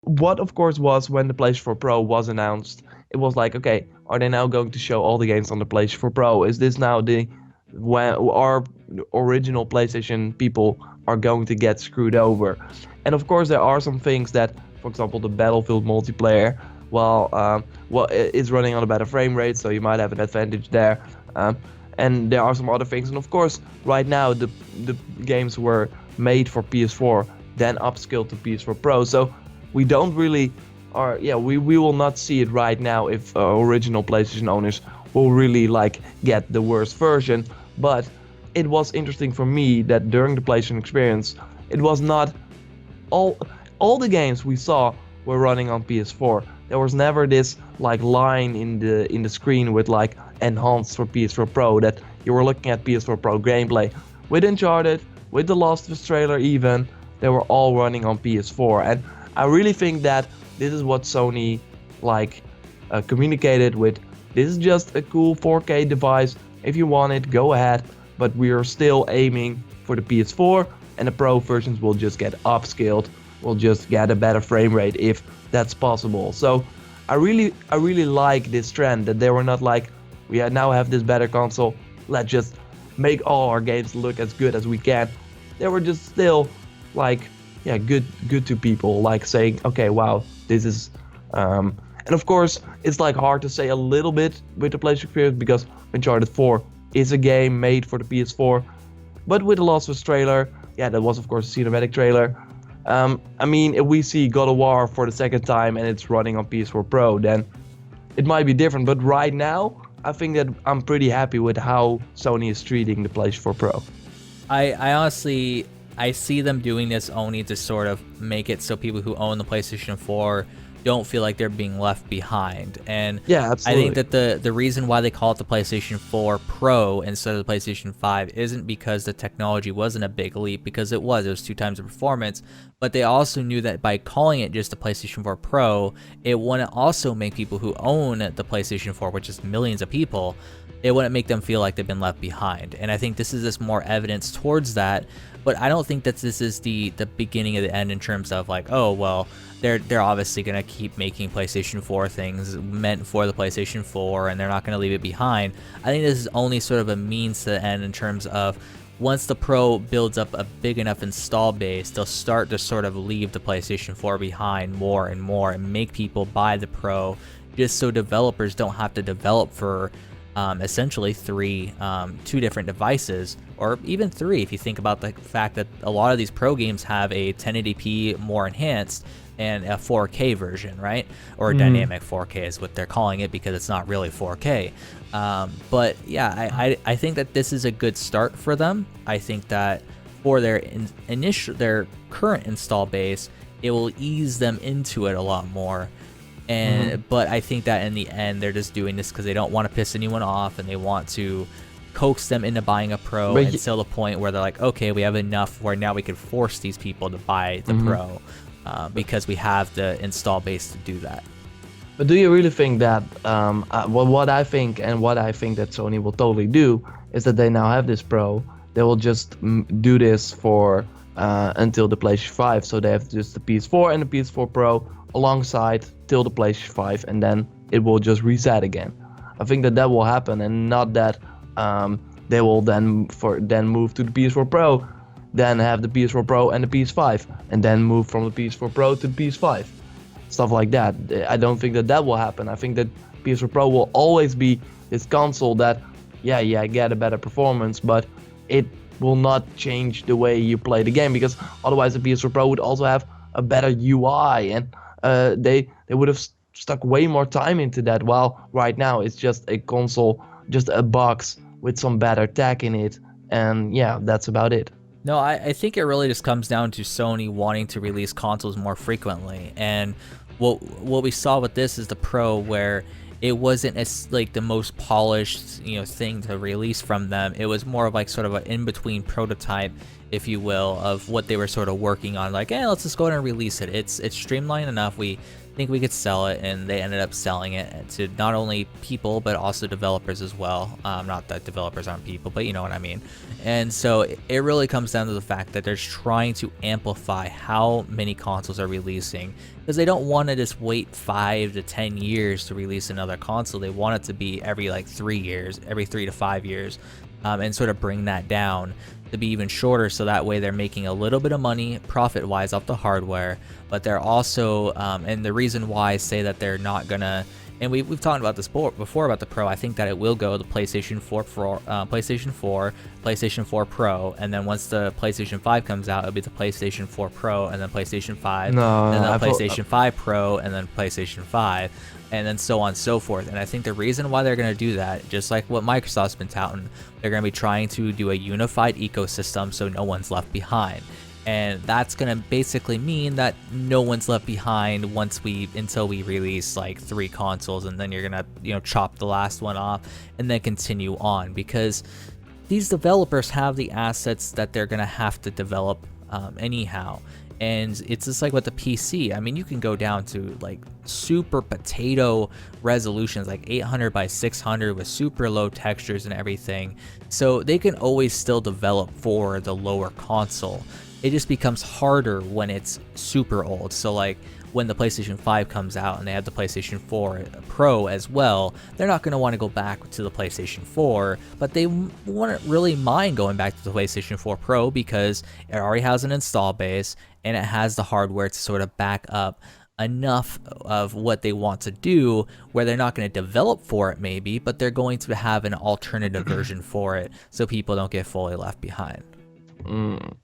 what of course was when the PlayStation 4 Pro was announced, it was like, okay, are they now going to show all the games on the PlayStation 4 Pro? Is this now the when our original PlayStation people are going to get screwed over? And of course, there are some things that, for example, the Battlefield multiplayer, it's running on a better frame rate, so you might have an advantage there. Um, and there are some other things, and of course, right now the games were made for PS4, then upscaled to PS4 Pro, so we don't really are yeah we will not see it right now if original PlayStation owners will really like get the worst version. But it was interesting for me that during the PlayStation experience, it was not all all the games we saw were running on PS4. There was never this like line in the screen with like enhanced for PS4 Pro that you were looking at PS4 Pro gameplay. With Uncharted, with the Last of Us trailer even, they were all running on PS4. And I really think that this is what Sony like communicated with. This is just a cool 4K device. If you want it, go ahead. But we are still aiming for the PS4, and the Pro versions will just get upscaled. We'll just get a better frame rate if that's possible. So I really like this trend that they were not like, we now have this better console, let's just make all our games look as good as we can. They were just still like, yeah, good to people, like saying, okay, wow, this is and of course it's like hard to say a little bit with the PlayStation experience because Uncharted 4 is a game made for the PS4. But with the Last of Us trailer, yeah, that was of course a cinematic trailer. I mean, if we see God of War for the second time and it's running on PS4 Pro, then it might be different. But right now, I think that I'm pretty happy with how Sony is treating the PlayStation 4 Pro. I honestly, I see them doing this only to sort of make it so people who own the PlayStation 4 don't feel like they're being left behind. And Yeah, absolutely. I think that the reason why they call it the PlayStation 4 Pro instead of the PlayStation 5 isn't because the technology wasn't a big leap, because it was 2 times the performance, but they also knew that by calling it just the PlayStation 4 Pro, it wouldn't also make people who own the PlayStation 4, which is millions of people, it wouldn't make them feel like they've been left behind. And I think this is just more evidence towards that. But I don't think that this is the beginning of the end in terms of like, oh well, they're obviously gonna keep making PlayStation 4 things meant for the PlayStation 4, and they're not gonna leave it behind. I think this is only sort of a means to the end in terms of once the Pro builds up a big enough install base, they'll start to sort of leave the PlayStation 4 behind more and more and make people buy the Pro, just so developers don't have to develop for essentially two different devices, or even 3 if you think about the fact that a lot of these Pro games have a 1080p more enhanced and a 4K version, right? Or dynamic 4K is what they're calling it, because it's not really 4K. But yeah, I think that this is a good start for them. I think that for their current install base, it will ease them into it a lot more. And but I think that in the end, they're just doing this because they don't want to piss anyone off, and they want to coax them into buying a Pro until the point where they're like, okay, we have enough where now we can force these people to buy the Pro because we have the install base to do that. But do you really think that what I think that Sony will totally do is that they now have this Pro, they will just do this for until the PlayStation 5, so they have just the PS4 and the PS4 Pro alongside till the PlayStation 5, and then it will just reset again. I think that will happen, and not that they will then move to the PS4 Pro, then have the PS4 Pro and the PS5, and then move from the PS4 Pro to the PS5. Stuff like that. I don't think that will happen. I think that PS4 Pro will always be this console that, yeah, get a better performance, but it will not change the way you play the game, because otherwise the PS4 Pro would also have a better UI, and they would have stuck way more time into that, while right now it's just a console, just a box with some better tech in it, and yeah, that's about it. No, I think it really just comes down to Sony wanting to release consoles more frequently. And what we saw with this is the Pro, where it wasn't as like the most polished thing to release from them. It was more of like sort of an in-between prototype if you will, of what they were sort of working on. Like, let's just go ahead and release it. It's streamlined enough. We think we could sell it, and they ended up selling it to not only people but also developers as well. Not that developers aren't people, but you know what I mean. And so it really comes down to the fact that they're trying to amplify how many consoles are releasing, because they don't want to just wait 5 to 10 years to release another console. They want it to be every 3 years, every 3 to 5 years, and sort of bring that down to be even shorter, so that way they're making a little bit of money profit-wise off the hardware, but they're also, and the reason why I say that they're not gonna, and we've talked about this before about the Pro, I think that it will go to PlayStation 4, PlayStation 4 Pro, and then once the PlayStation 5 comes out, it'll be the PlayStation 4 Pro, and then PlayStation 5, and then PlayStation 5 Pro, and then PlayStation 5. And then so on and so forth. And I think the reason why they're going to do that, just like what Microsoft's been touting, they're going to be trying to do a unified ecosystem so no one's left behind. And that's going to basically mean that no one's left behind until we release 3 consoles, and then you're going to, chop the last one off and then continue on, because these developers have the assets that they're going to have to develop anyhow. And it's just like with the PC. I mean, you can go down to super potato resolutions, 800 by 600 with super low textures and everything. So they can always still develop for the lower console. It just becomes harder when it's super old. So when the PlayStation 5 comes out and they have the PlayStation 4 Pro as well, they're not going to want to go back to the PlayStation 4, but they wouldn't really mind going back to the PlayStation 4 Pro because it already has an install base and it has the hardware to sort of back up enough of what they want to do, where they're not going to develop for it maybe, but they're going to have an alternative version for it so people don't get fully left behind.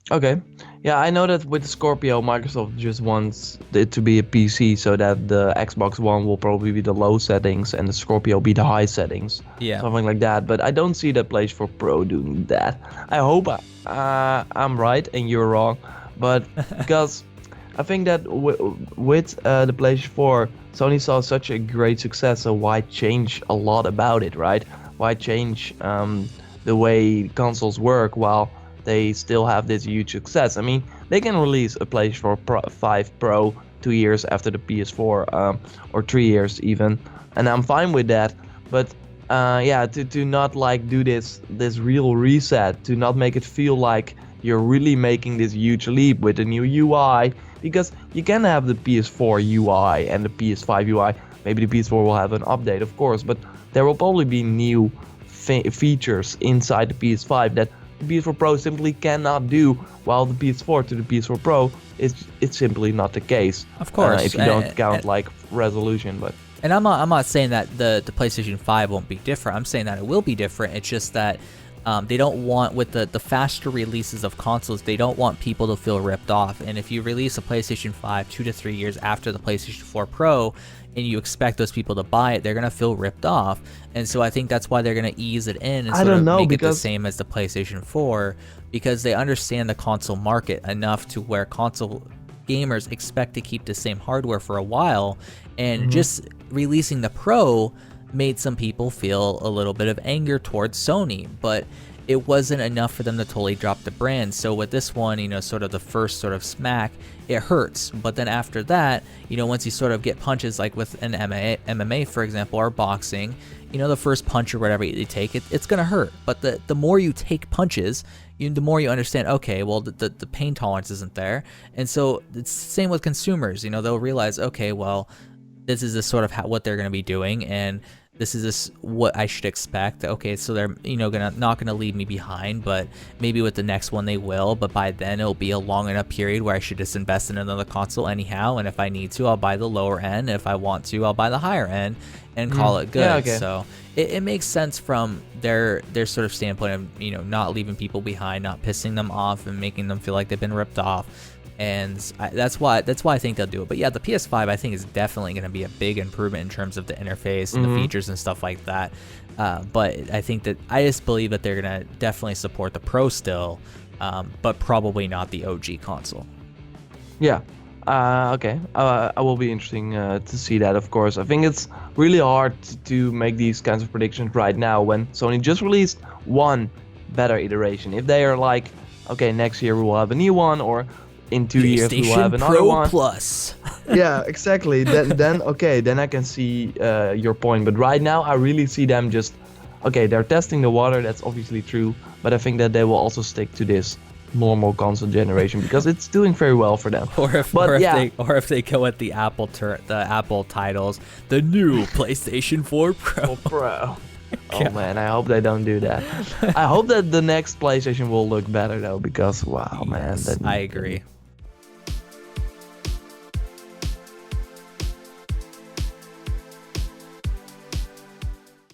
Okay. Yeah, I know that with the Scorpio, Microsoft just wants it to be a PC so that the Xbox One will probably be the low settings and the Scorpio be the high settings. Yeah. Something like that. But I don't see the PlayStation 4 Pro doing that. I hope I'm right and you're wrong. But because I think that with the PlayStation 4, Sony saw such a great success, so why change a lot about it, right? Why change the way consoles work while they still have this huge success? I mean, they can release a PlayStation 5 Pro 2 years after the PS4, or 3 years even, and I'm fine with that. But to not do this real reset, to not make it feel like you're really making this huge leap with the new UI, because you can have the PS4 UI and the PS5 UI. Maybe the PS4 will have an update, of course, but there will probably be new features inside the PS5 that the PS4 Pro simply cannot do, while the PS4 to the PS4 Pro it's simply not the case. Of course, if you don't count resolution, but. And I'm not saying that the PlayStation 5 won't be different. I'm saying that it will be different. It's just that they don't want, with the faster releases of consoles, they don't want people to feel ripped off. And if you release a PlayStation 5 2 to 3 years after the PlayStation 4 Pro, and you expect those people to buy it, they're going to feel ripped off. And so I think that's why they're going to ease it in and sort of make it the same as the PlayStation 4, because they understand the console market enough to where console gamers expect to keep the same hardware for a while. And just releasing the Pro made some people feel a little bit of anger towards Sony, but it wasn't enough for them to totally drop the brand. So with this one, sort of the first sort of smack, it hurts. But then after that, once you sort of get punches, like with an MMA, for example, or boxing, the first punch or whatever you take, it's going to hurt. But the more you take punches, the more you understand, okay, well, the pain tolerance isn't there. And so it's the same with consumers. They'll realize, okay, well, this is sort of what they're going to be doing, and this is what I should expect. Okay, so they're not gonna leave me behind, but maybe with the next one they will. But by then it'll be a long enough period where I should just invest in another console anyhow. And if I need to, I'll buy the lower end. If I want to, I'll buy the higher end and call it good. Yeah, okay. So it makes sense from their sort of standpoint of not leaving people behind, not pissing them off, and making them feel like they've been ripped off. And that's why I think they'll do it. But yeah, the PS5 I think is definitely going to be a big improvement in terms of the interface and the features and stuff like that. But I think that I just believe that they're going to definitely support the Pro still, but probably not the OG console. Yeah. Okay. I will be interesting to see that, of course. I think it's really hard to make these kinds of predictions right now when Sony just released one better iteration. If they are okay, next year we will have a new one, or in 2 years we will have PlayStation another Pro one. Plus. Yeah, exactly. Then okay, then I can see your point. But right now, I really see them just, okay, they're testing the water. That's obviously true. But I think that they will also stick to this normal console generation because it's doing very well for them. Or if they go at the Apple titles, the new PlayStation 4 Pro. Pro. Oh man, I hope they don't do that. I hope that the next PlayStation will look better though, because wow, man. Yes, I agree.